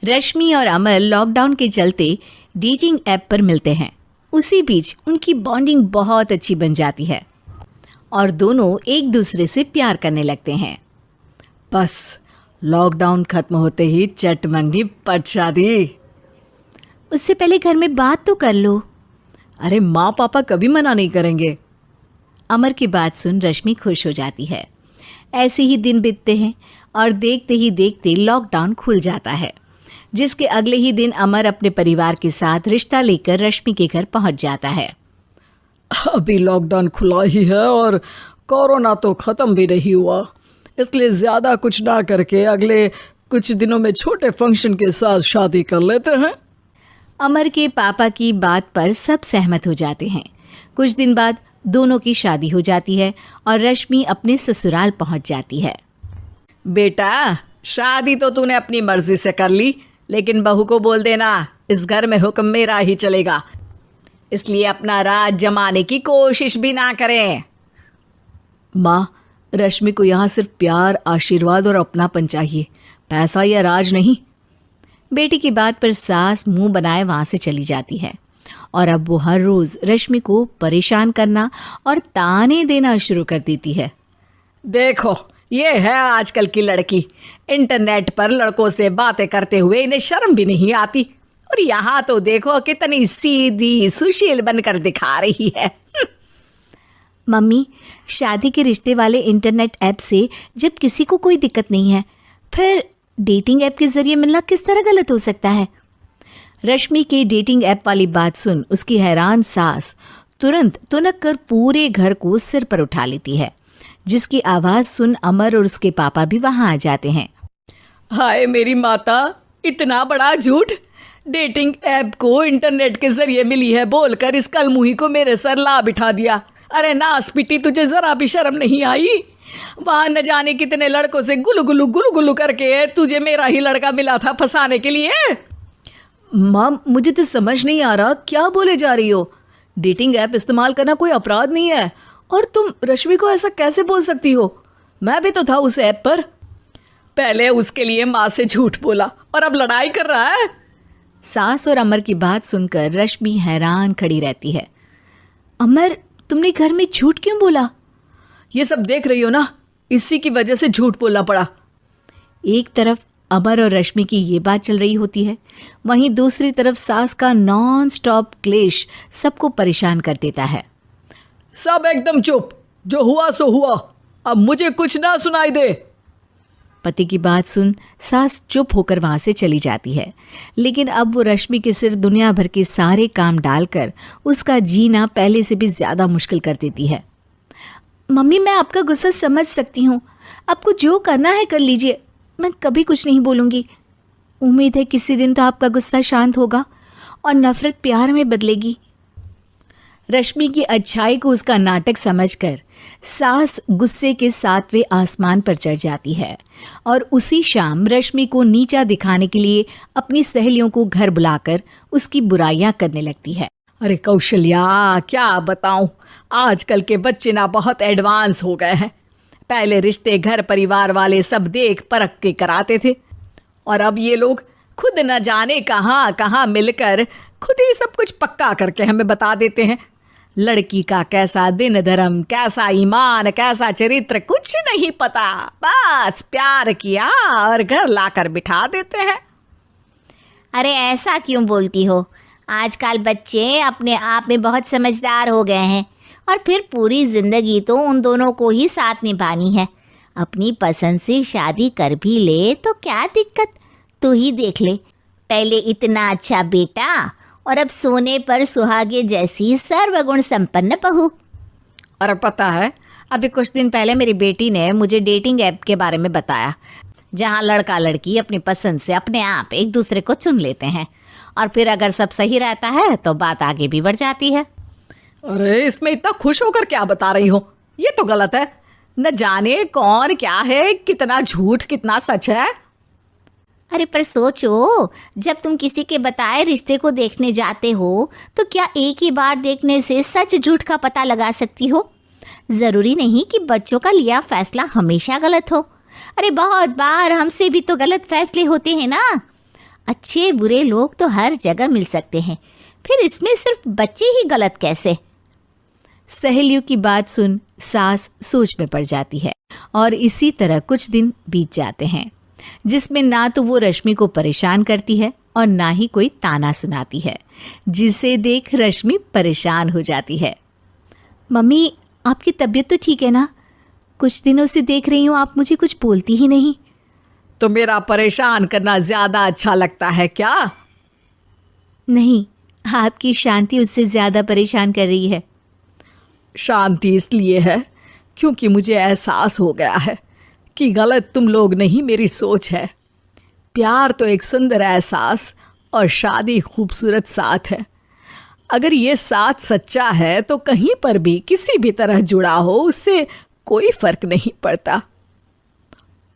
रश्मि और अमर लॉकडाउन के चलते डेटिंग ऐप पर मिलते हैं। उसी बीच उनकी बॉन्डिंग बहुत अच्छी बन जाती है और दोनों एक दूसरे से प्यार करने लगते हैं। बस लॉकडाउन खत्म होते ही चट मंगनी पट शादी। उससे पहले घर में बात तो कर लो। अरे माँ पापा कभी मना नहीं करेंगे। अमर की बात सुन रश्मि खुश हो जाती है। ऐसे ही दिन बीतते हैं और देखते ही देखते लॉकडाउन खुल जाता है, जिसके अगले ही दिन अमर अपने परिवार के साथ रिश्ता लेकर रश्मि के घर पहुंच जाता है। अभी लॉकडाउन खुला ही है और कोरोना तो ख़त्म भी नहीं हुआ, इसलिए ज़्यादा कुछ ना करके अगले कुछ दिनों में छोटे फंक्शन के साथ शादी कर लेते हैं। अमर के पापा की बात पर सब सहमत हो जाते हैं। कुछ दिन बाद दोनों की शादी हो जाती है और रश्मि अपने ससुराल पहुंच जाती है। बेटा, शादी तो तूने अपनी मर्जी से कर ली, लेकिन बहू को बोल देना इस घर में हुक्म मेरा ही चलेगा, इसलिए अपना राज जमाने की कोशिश भी ना करें। माँ, रश्मि को यहाँ सिर्फ प्यार, आशीर्वाद और अपनापन चाहिए, पैसा या राज नहीं। बेटी की बात पर सास मुंह बनाए वहाँ से चली जाती है और अब वो हर रोज़ रश्मि को परेशान करना और ताने देना शुरू कर देती है। देखो, ये है आजकल की लड़की, इंटरनेट पर लड़कों से बातें करते हुए इन्हें शर्म भी नहीं आती, और यहाँ तो देखो कितनी सीधी सुशील बनकर दिखा रही है। मम्मी, शादी के रिश्ते वाले इंटरनेट ऐप से जब किसी को कोई दिक्कत नहीं है, फिर डेटिंग ऐप के जरिए मिलना किस तरह गलत हो सकता है? रश्मि के डेटिंग ऐप वाली बात सुन उसकी हैरान सास तुरंत तुनक कर पूरे घर को सिर पर उठा लेती है, जिसकी आवाज़ सुन अमर और उसके पापा भी वहाँ आ जाते हैं। हाय मेरी माता, इतना बड़ा झूठ! डेटिंग ऐप को इंटरनेट के जरिए मिली है बोलकर इस कलमुही को मेरे सर ला बिठा दिया। अरे नास पिटी, तुझे जरा भी शर्म नहीं आई? वहाँ न जाने कितने लड़कों से गुलू गुलू करके तुझे मेरा ही लड़का मिला था फंसाने के लिए। माँ, मुझे तो समझ नहीं आ रहा क्या बोले जा रही हो। डेटिंग ऐप इस्तेमाल करना कोई अपराध नहीं है, और तुम रश्मि को ऐसा कैसे बोल सकती हो? मैं भी तो था उस ऐप पर। पहले उसके लिए माँ से झूठ बोला और अब लड़ाई कर रहा है। सास और अमर की बात सुनकर रश्मि हैरान खड़ी रहती है। अमर, तुमने घर में झूठ क्यों बोला? ये सब देख रही हो ना, इसी की वजह से झूठ बोलना पड़ा। एक तरफ अमर और रश्मि की ये बात चल रही होती है, वहीं दूसरी तरफ सास का नॉन स्टॉप क्लेश सबको परेशान कर देता है। सब एकदम चुप, जो हुआ सो हुआ, अब मुझे कुछ ना सुनाई दे। पति की बात सुन सास चुप होकर वहां से चली जाती है, लेकिन अब वो रश्मि के सिर दुनिया भर के सारे काम डालकर उसका जीना पहले से भी ज़्यादा मुश्किल कर देती है। मम्मी, मैं आपका गुस्सा समझ सकती हूँ, आपको जो करना है कर लीजिए, मैं कभी कुछ नहीं बोलूँगी। उम्मीद है किसी दिन तो आपका गुस्सा शांत होगा और नफरत प्यार में बदलेगी। रश्मि की अच्छाई को उसका नाटक समझकर सास गुस्से के 7वें आसमान पर चढ़ जाती है और उसी शाम रश्मि को नीचा दिखाने के लिए अपनी सहेलियों को घर बुलाकर उसकी बुराइयां करने लगती है। अरे कौशल्या, क्या बताऊं, आजकल के बच्चे ना बहुत एडवांस हो गए हैं। पहले रिश्ते घर परिवार वाले सब देख परख के कराते थे, और अब ये लोग खुद न जाने कहाँ कहाँ मिलकर खुद ही सब कुछ पक्का करके हमें बता देते हैं। लड़की का कैसा दिन धर्म, कैसा ईमान, कैसा चरित्र कुछ नहीं पता, बस प्यार किया और घर लाकर बिठा देते हैं। अरे ऐसा क्यों बोलती हो? आजकल बच्चे अपने आप में बहुत समझदार हो गए हैं, और फिर पूरी ज़िंदगी तो उन दोनों को ही साथ निभानी है। अपनी पसंद से शादी कर भी ले तो क्या दिक्कत? तू ही देख ले, पहले इतना अच्छा बेटा और अब सोने पर सुहागे जैसी सर्वगुण संपन्न बहू। और पता है, अभी कुछ दिन पहले मेरी बेटी ने मुझे डेटिंग ऐप के बारे में बताया, जहाँ लड़का लड़की अपनी पसंद से अपने आप एक दूसरे को चुन लेते हैं, और फिर अगर सब सही रहता है तो बात आगे भी बढ़ जाती है। अरे इसमें इतना खुश होकर क्या बता रही हो? ये तो गलत है। न जाने कौन क्या है, कितना झूठ कितना सच है। अरे पर सोचो, जब तुम किसी के बताए रिश्ते को देखने जाते हो तो क्या एक ही बार देखने से सच झूठ का पता लगा सकती हो? ज़रूरी नहीं कि बच्चों का लिया फैसला हमेशा गलत हो। अरे बहुत बार हमसे भी तो गलत फैसले होते हैं ना। अच्छे बुरे लोग तो हर जगह मिल सकते हैं, फिर इसमें सिर्फ बच्चे ही गलत कैसे? सहेलियों की बात सुन सास सोच में पड़ जाती है और इसी तरह कुछ दिन बीत जाते हैं, जिसमें ना तो वो रश्मि को परेशान करती है और ना ही कोई ताना सुनाती है, जिसे देख रश्मि परेशान हो जाती है। मम्मी, आपकी तबीयत तो ठीक है ना? कुछ दिनों से देख रही हूँ आप मुझे कुछ बोलती ही नहीं। तो मेरा परेशान करना ज्यादा अच्छा लगता है क्या? नहीं, आपकी शांति उससे ज्यादा परेशान कर रही है। शांति इसलिए है क्योंकि मुझे एहसास हो गया है कि गलत तुम लोग नहीं, मेरी सोच है। प्यार तो एक सुंदर एहसास और शादी खूबसूरत साथ है। अगर ये साथ सच्चा है तो कहीं पर भी किसी भी तरह जुड़ा हो, उससे कोई फर्क नहीं पड़ता।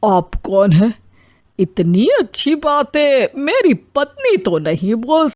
आप कौन है? इतनी अच्छी बातें मेरी पत्नी तो नहीं बोल